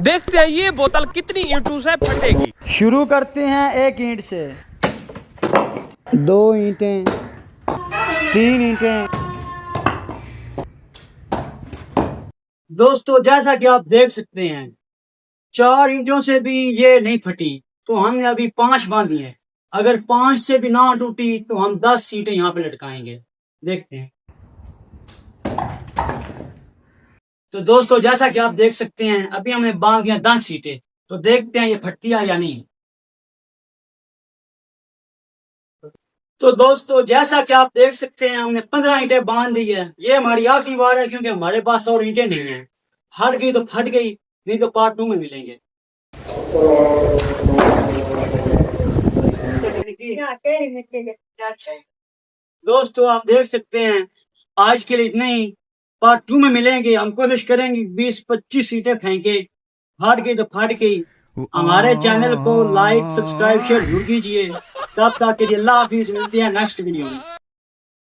देखते हैं ये बोतल कितनी ईंटों से फटेगी। शुरू करते हैं एक ईंट से, 2 ईंटें, 3 ईंटें। दोस्तों जैसा कि आप देख सकते हैं 4 ईंटों से भी ये नहीं फटी, तो हमने अभी 5 बांधी है। अगर 5 से भी ना टूटी तो हम 10 ईंटें यहाँ पे लटकाएंगे, देखते हैं। तो दोस्तों जैसा कि आप देख सकते हैं अभी हमने बांध दिया 10 ईंटें, तो देखते हैं ये फटती है या नहीं। तो दोस्तों जैसा कि आप देख सकते हैं हमने 15 ईंटें बांध दी है। ये हमारी आखिरी बार है क्योंकि हमारे पास और ईंटें नहीं है। हट गई तो फट गई, नहीं तो पार्ट 2 में मिलेंगे। दोस्तों आप देख सकते हैं आज के लिए इतना ही। पार्ट 2 में मिलेंगे। हम कोशिश करेंगे 20-25 ईंटें फेंके। फट गई तो फट गई। हमारे चैनल को लाइक, सब्सक्राइब, शेयर जरूर कीजिए। तब तक के लिए अल्लाह हाफिज, मिलते हैं नेक्स्ट वीडियो में।